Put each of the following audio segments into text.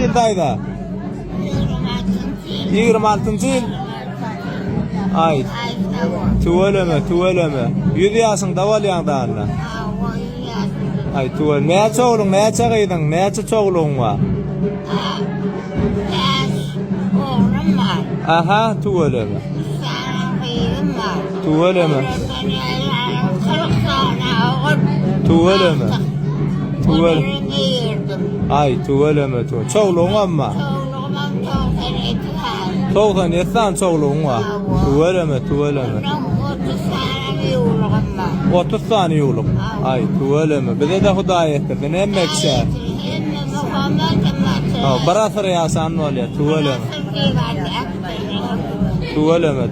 ýylda aýda? 26-njy ýyl. Ay. Tuweleme. 100 ýaşyňda bolýan daňda. Ay tuwel. Näçe ogluň, näçe gyýdyň, näçe çogluň bar? Oğlum var. Aha, tuweleme. Tuweleme. Tuweleme. Ay tuweleme. Çogluň amma. Çoğdan etsen çoğluğun var. Tuveleme. 30 saniye yoluk. Ay tuveleme. Bize de Hudaý ettirdi. Ne emekse? Barasır yasan oluyor.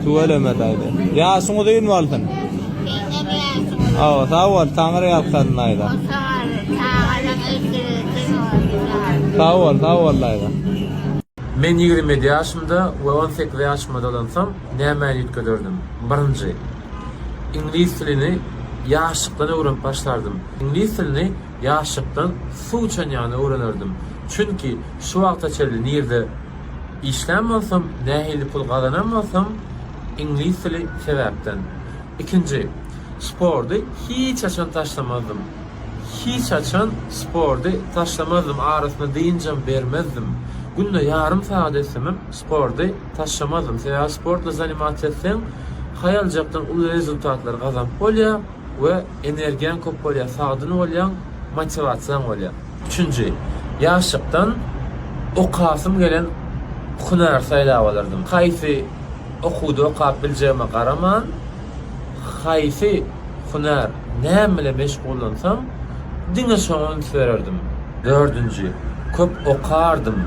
Tuveleme daydı. Yaşını değil mi aldın? Sağ ol. Tanrı yapsadın ayda. Sağ ol daydı. Men 27 ýaşymda we 18 ýaşymda dolansam, näme ýetgederdim? Birinji, ingliz dilini ýaşlykdan öwrenip başlardım. İngliz dilini ýaşlykdan suw çanýany öwrenerdim. Çünki şu wagta çelli nirde işlämesem, nähili pul gazanamazsam, ingliz dili sebäpden. İkinji, spordy hiç açan taşlamazdım. Arasyna diýinjem bermezdim. Günde yarım saat etsemem sporda taşlamazdım. Seya sportla zanimat etsem hayaljaktan ulu rezultatlar kazanıp bolýar ve energiýan köp bolýar, sagdyn bolýan, motivasiýaň bolýar. Üçüncü, ýaşlykdan okasym gelen hunar saýlap alardım. Haýsy okudy okap biljegime garaman, haýsy hunar näme bilen meşgulansam diňe şoňa bererdim. Dördüncü, köp okardım.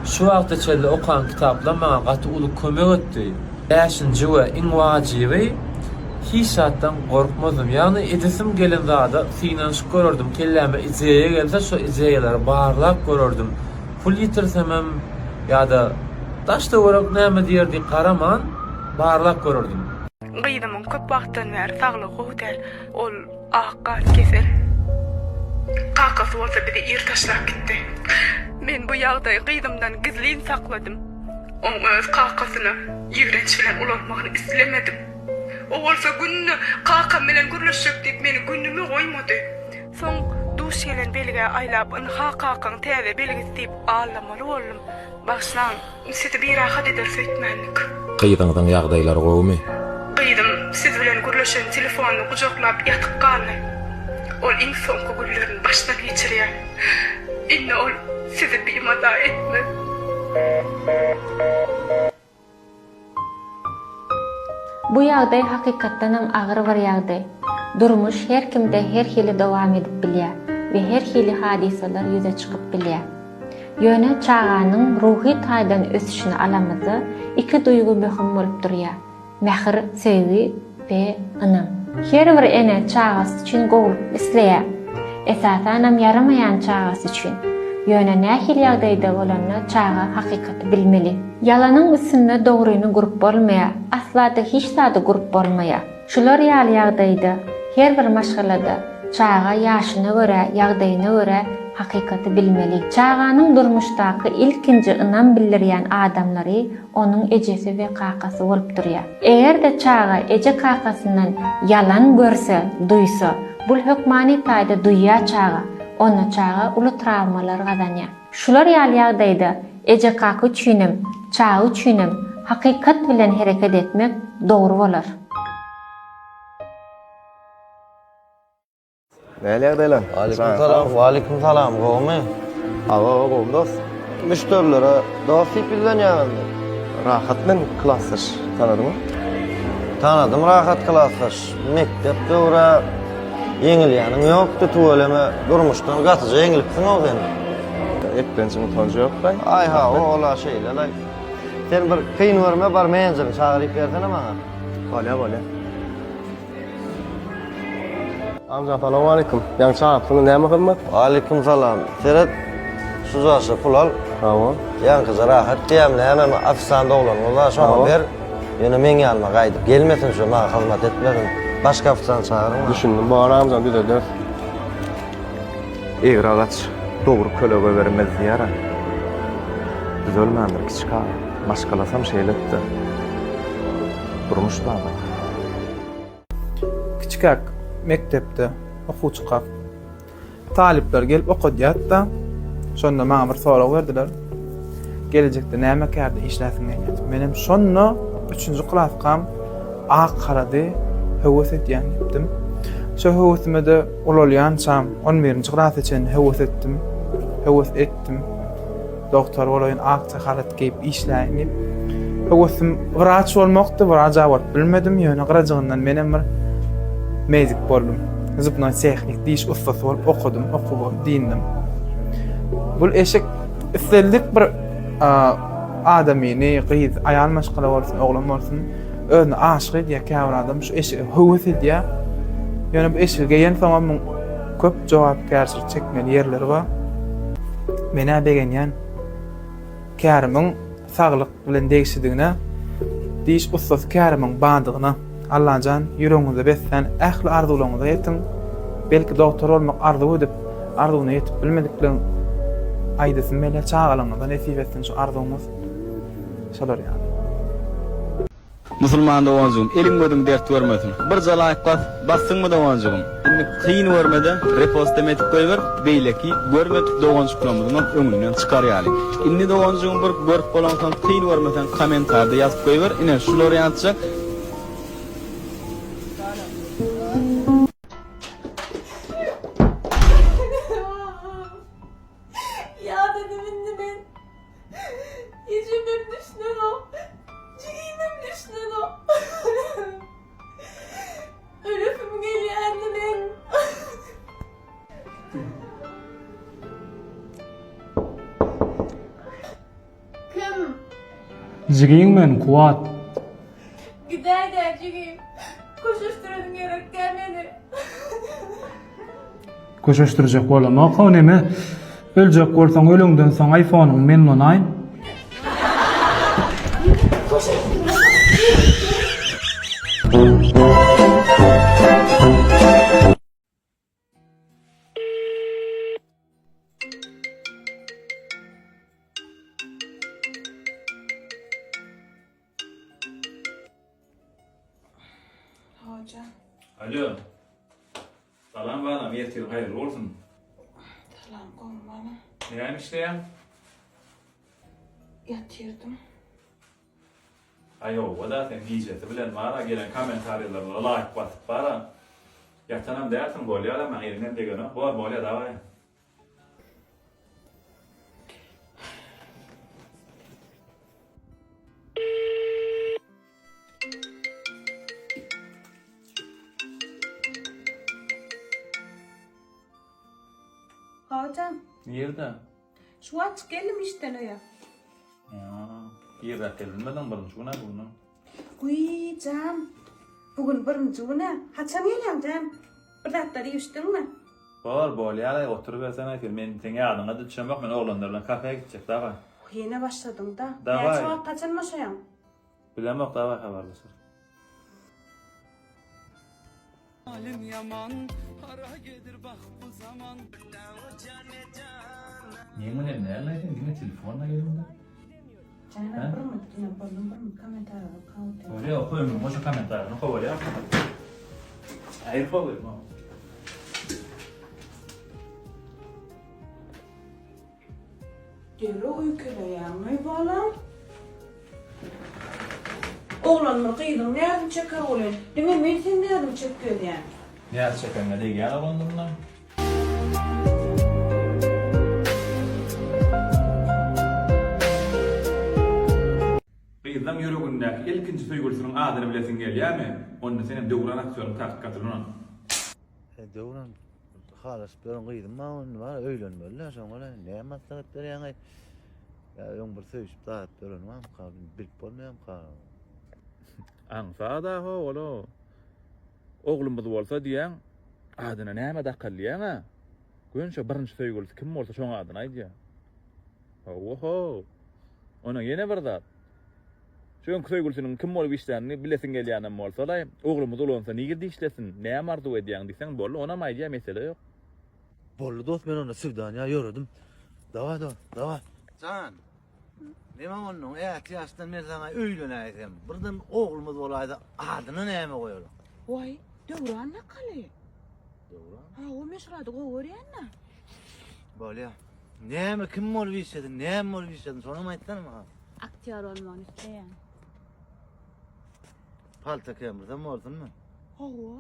Şu wagta çelli okan kitaplar maňa gaty uly kömek etdi. 5-nji we iň wajibi hiçatdan gorkmazdım. Ýani edesim gelen zada finans görürdüm. Kelläme izeýe gelse şu izeýeleri barlap görürdüm. Pul ýitirsemem ýa-da taşda görüp näme diýerdi garaman barlap görürdüm. Gyýdymyň köp wagtdan bäri saglygy hotel, ol aqqa kesel. Kakasy bolsa bizi irtaşlap gitdi. Men bu ýagdaýy gyýdymdan gizlin sakladım. Oň öz kakasyny ýigrenç bilen ulanmagyny islemedim. O bolsa günni kakam bilen gürleşjek diýip meni günnüme goýmady. Soň duş gelen belge aýlap ynha kakaň täze belgisi diýip ağlamaly boldum. Başlan seni bir rahat eder söýtmenlik. Gyýdyňyň ýagdaýlary goýmy? Gyýdym siz bilen gürleşen telefony gujaklap ýatyp galdy. Ol iň soňky günlerini başdan geçirýär. Inne ol sizi biýmada etme. Bu ýagdaý hakykatdanam agyr bir ýagdaý. Durmuş her kimde her hili dowam edip bilýär we her hili hadiseler ýüze çykyp bilýär. Ýöne çağanyň ruhy taýdan ösüşini alamyzy iki duýgu möhüm bolup durýar. Mähir, sevgi we ynam. Her bir ene çağasy üçin gowulyp isleýär. Esasanam yaramayan çağasy üçin. Ýöne nähil ýagdaýda bolanyna çağa hakykaty bilmeli. Ýalanyň üstünde dogryny gurup bolmaýar, aslada hiç zady gurup bolmaýar. Şular ýaly ýagdaýda her bir maşgalada çağa ýaşyna görä, ýagdaýyna görä hakykaty bilmeli. Çağanyň durmuşdaky ilkinji ynam bildirýän adamlary onuň ejesi we kakasy bolup durýar. Eger-de çağa eje kakasyndan yalan görse, duýsa, bul hökmani taýda duýýar çağa. Ona çağa uly travmalar gazanýar. Şular ýaly ýagdaýda eje kaka üçinem, çağa üçinem hakykat bilen hereket etmek dogry bolar. Näle ýagdaýlar? Aleykümselam. Aleykümselam. Gomy? Gomy dost. Müşterilere dost ýaly. Rahatlan klassyş tanadymy? Tanadym rahat klassyş. Mektepde ora yeňilýäniň ýokdy tuweleme durmuşdan gatyja yeňiliksiň ogden. Etlençimi tanjy ýok da. Ay ha, ola şeýle. Sen bir kyn berme bar menjeri çağıryp bersene maňa. Bolýa. Amca salamu aleyküm. Ýa-ni çağırypsyňyz näme hyzmat? Aleykümselam. Seret suzaşy pul al. Tamam. Ýa-ni kız rahat diýemle hemen afisanda oglan. Ola şoňa ber. Ýöne men ýalyma gaýdyp gelmesin şu maňa hyzmat etmesin. Başka afisanda çağıryn. Düşündüm. Bu amcam düzeldir. Eger agaç dogry kölega bermez ýara. Düzelmendir kiçik ağa. Başkalasam şeýletdi. Durmuş da. Kiçikak mektepde okuwçy talipler gelip okudýat da şonda maňa bir soraw berdiler. Gelecekde näme kärde işläsiň diýip. Menem şonda 3-nji klaskam ak karady höwes etýän diýipdim. Şo höwesime de ulalýançam 11-nji klas için höwes etdim. Doktor bolayın akça halat geyip işläýin diýip. Höwesim wraç bolmakdy, wraç bolup bilmedim. Ýöne garajygyndan menem bir mezik boldum. Zıpna texnik diş ustasy bolup okudum, dindim. Bul eşek isellik bir adamyny, gyz, aýal maşgala bolsun, oglan bolsun, özüne aşyk edýär käbir adam şu eşek höwes edýär. Ýöne bu eşege ýen tamam köp jogapkärçilik çekmeli ýerleri bar. Mene begenýän kärimiň saglyk bilen degişdigine, diş ustasy kärimiň bandygyna Allahjan ýüregiňizde beslen ähli arzularyňyza ýetin. Belki doktor bolmak arzuw edip, arzuwyna ýetip bilmediklerini aýdysyn mele çağalaňyza nesip etsin şu arzuwymyz. Şolar ýa. Musulman dowanjygym, eliň gödüň dert görmesin. Bir jalaýyk bassyňmy dowanjygym. Indi kyn görmede repost emetip goýber, beýleki görmedik dowanjyklymyzyň öňünden çykarýaly. Indi dowanjygym bir görüp bolansoň kyn görmesen kommentarda ýazyp goýber, ine şular ýazsa Ya dedim indi ben. Yüzümüm düştün o. Ciğinim düştün o. Ölüfüm geliyor annem. Kim? Jigiň men kuat. Gider de ciğim. Koşuşturun gerek gelmedi. Koşuşturjak bolamak o neme? Öljek bolsaň ölüňden soň iPhone'uň memnun aýyn. Hocam. Alo. Salam bana, yetir hayırlı olsun. Salam koyun bana. Neyim işleyen? Yatırdım. Ayo, o da sen diyeceksin. Bilen bana gelen komentarlarla like basıp bana. Yatanam dersin, gol yalan, ben elinden de gönüm. Bol ya da var ya. Hocam. Nerede? Şu an geldim işten öyle. Ya, bir dakika bilmeden birinci güne bunu. Uy Cam. Bugün birinci güne. Haçan gelem Cam. Bir dakika düştün mü? Bol ya, oturup versene ki, men seni adına da düşen bak, ben oğlanlarla kafeye gidecek, daha var. Yine başladım da. Davay. Ya şu an kaçan maşayam. Bilen yok, daha var haberleşir. Halim yaman, para gelir bak bu zaman. Niye mi ne neredeydin? Yine telefonla geldim de. Canım bir mi komentar al. Oraya okuyayım, boşa komentarını koy oraya. Hayır koyayım ama. Geri uykulayan mı balam? Oğlanın kıydın nereden çeker oğlan? Demin ben sen nereden çekiyor yani? Ne çeken değil ya ondan. Kıyıdan yüreğindeki ilkinci duygusунun adını bilesin gelýärmi? Onda senin döwran aktörün tahkikatylyny. Döwran halas ben gydym, men var öýlenmeli, şoňa näme maslahat berýän? Ya ýong bir söýüşip daat berenmem, bilip bolmaýam ka. Ansa da ho ola. Oglumyz bolsa diýen, adyna näme dakalýan ha? Gönşe birinji söýgülisi kim bolsa şoň adyny aýdýar. Oho. Ona ýene bir zat. Şoň söýgülisiniň kim bolup işlerini bilesin gelýänem bolsa da, oglumyz olansa nigirdi işlesin, näme arzu edýän diýsen bolly, ona maýdýar mesele ýok. Bolly dost, men ona süwdanya ýöredim. Dawa. Can. Neme onun yaştan men sana öýlenäýsem, birden oglumuz bolaydy, adyny näme goýalım? Vay, Döwran nakali. Döwran. Ha, o meşrady goýarýanna. Bolýa. Näme kim bolup işledin? Näme bolup işledin? Şonu aýtdan mı? Aktyor olmagy isleýän. Palta kemirden boldunmy? Hawa.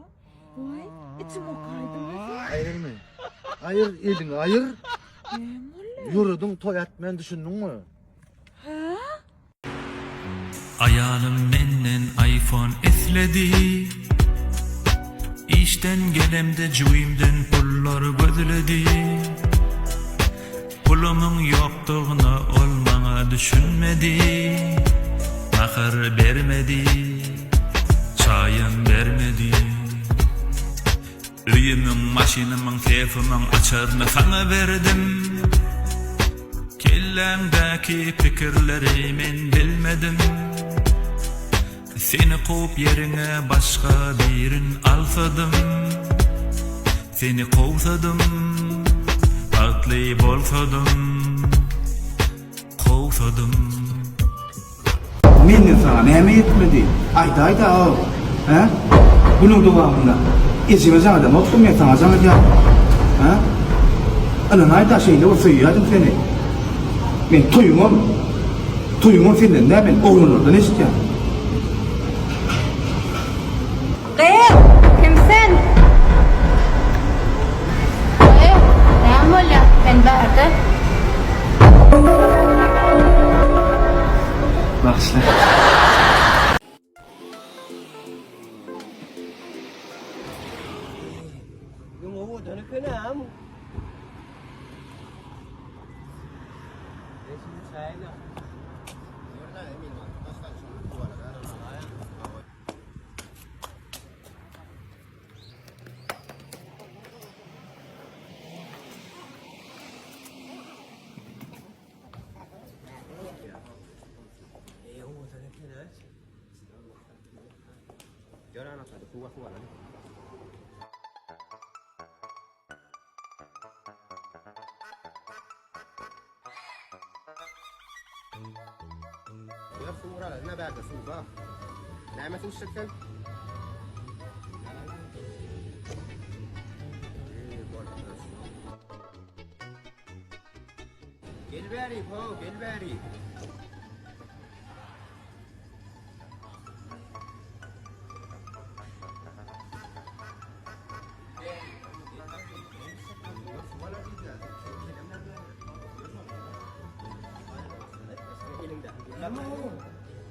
Vay, içim okaýdymy. Aýrylmy? Aýyr, edin, aýyr. Näme boly? Ýürüdüň toýat men düşündiňmi? Ha? Ayalım menden iPhone esledi. İşten gelemde cüýümden pullar gözledi. Pulumun yoktuğunu olmağa düşünmedi. Ahır vermedi, çayın vermedi. Üyümün, maşinamın, telefonun açarını sana verdim. Kellemdeki fikirleri men bilmedim. Seni kovup yerine başka birin alsadım. Seni kovsadım, haklı bolsadım, kovsadım. Menden sana näme yetmedi? Ayda o. Ha? Bunun dowamında esime sana mutlu men sana diýär. Ha? Ana ayda şeýle o söýýärdim seni. Men toýumam senden näme oglunlardan eşitýär. Kimsen? Näme bolýar? Ben bärde. Başla. Yung dönük kenam. Ya sura la na ba'da suba. Näme tuşsakdan? Gel beri ho, gel beri.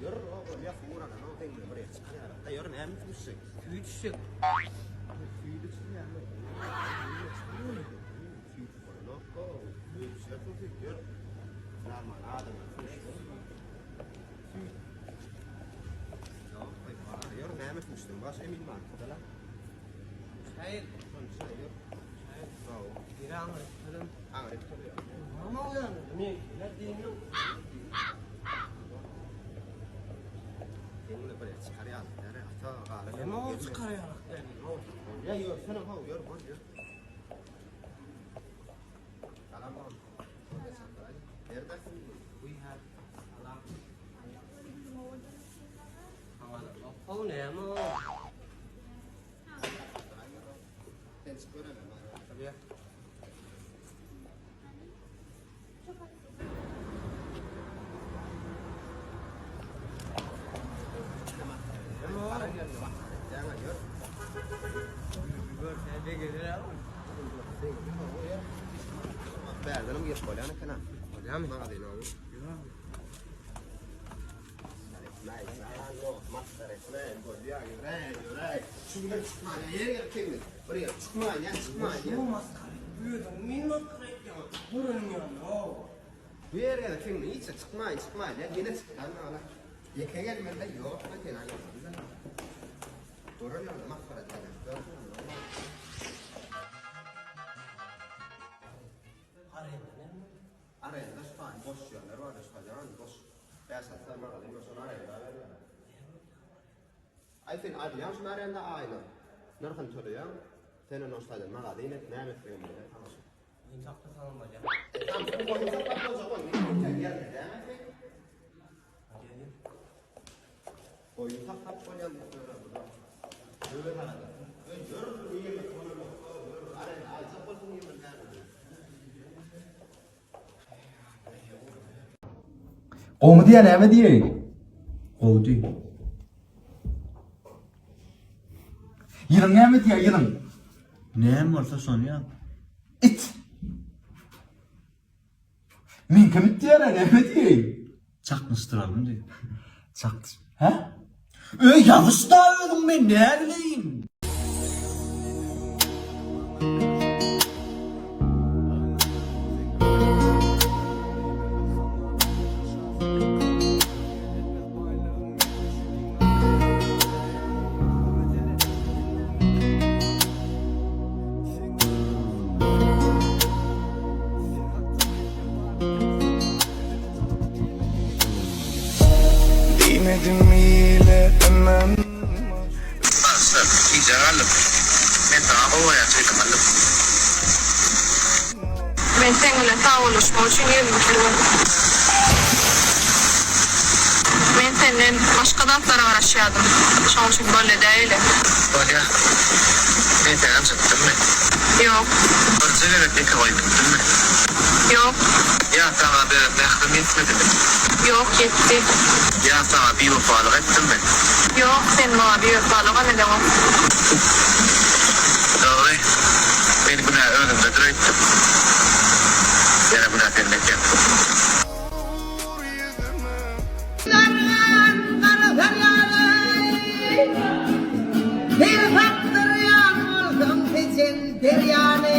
Yürü oğlum ya sura da ne oldu buraya çıkar. Da yürü näme tuşsak? Tuşsak. Baş emin mi arkada lan? Hayır. Hayır. Bravo. Bir anlatalım. Anlatalım. Ama uyan. Ne? Ne diyeyim? Bunu böyle çıkarayım. Yani hata galiba. Ne oldu çıkarayım? Ya yok sana ha yor boş yor. Salam olsun. Neredesin? Bu her. Salam. Oh ne ama? Tabii ya. Berden mi yapıyor yani kana? Ya mı? Hadi ne olur? Şurada çıkma ya, yere gel kendin. Buraya çıkma ya, çıkma ya. Bu maskara, min maskara ya. Buranın yanına. Bu yere gel kendin, hiç çıkma ya. Yine çık. Ana. Yeke gelmeden yok. Hadi lan. Buranın yanına maskara ya. Arayın, lütfen boş yerler var, lütfen boş. Bersatlar var, lütfen arayın. Ayfin abi ya şu arayanda aynı. Nereden töreyen? Senin nostalji magazine näme film var? Tamam. İnsafta sanılmaz ya. Tamam, bu konuda bakma zaman. Ne geldi? Koyu tak koyan böyle hadi. Görür mü yemek onu? Arada azap olsun yemek. Qo'mi diye nima diyey? Qo'di. Yılın nima diye yılın? Näme bolsa şonu ýa. It. Men kim diye nima diyey? Çakmıştıralım diye. Çaktı. Ha? Yavuşta öldüm ben ne bileyim? Değmedim ile hemen İyice alıp. Ben daha havaya çektim alıp. Ben seninle sağoluşma için gelmiştim. Ben senden başka danslara uğraşıyordum. Şu için böyle değil. Böyle. Ben seni çıktım mı? Yok, Orada bir koydum değil mi? yok, Ya sana bir mehrum etmedim. yok gitti. Ya sana bir vefalık ettim mi? Yok, sen bana bir vefalığa ne demek? Doğru. Beni günah önümde duruyordum. Yana günah vermek yaptım. bir haktır yanıldım için deryane.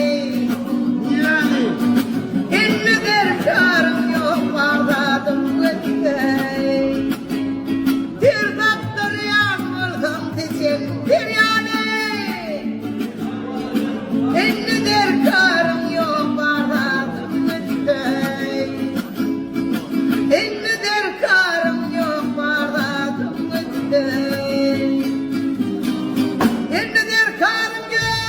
Yani inni derkarım yok vardadım gitmey. Bir haktır yanıldım için deryane. inni derkarım yok vardadım gitmey. inni derkarım yok vardadım gitmey. inni derkarım yok.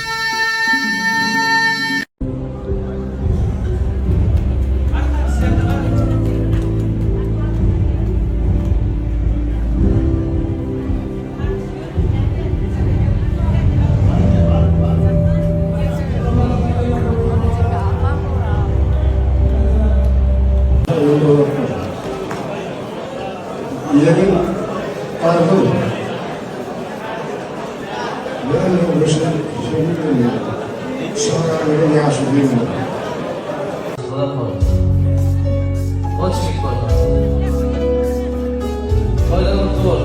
Yemin ardım. Ben o şey bilmiyorum. Sonra benim yaşım bilmiyorum. O çocuk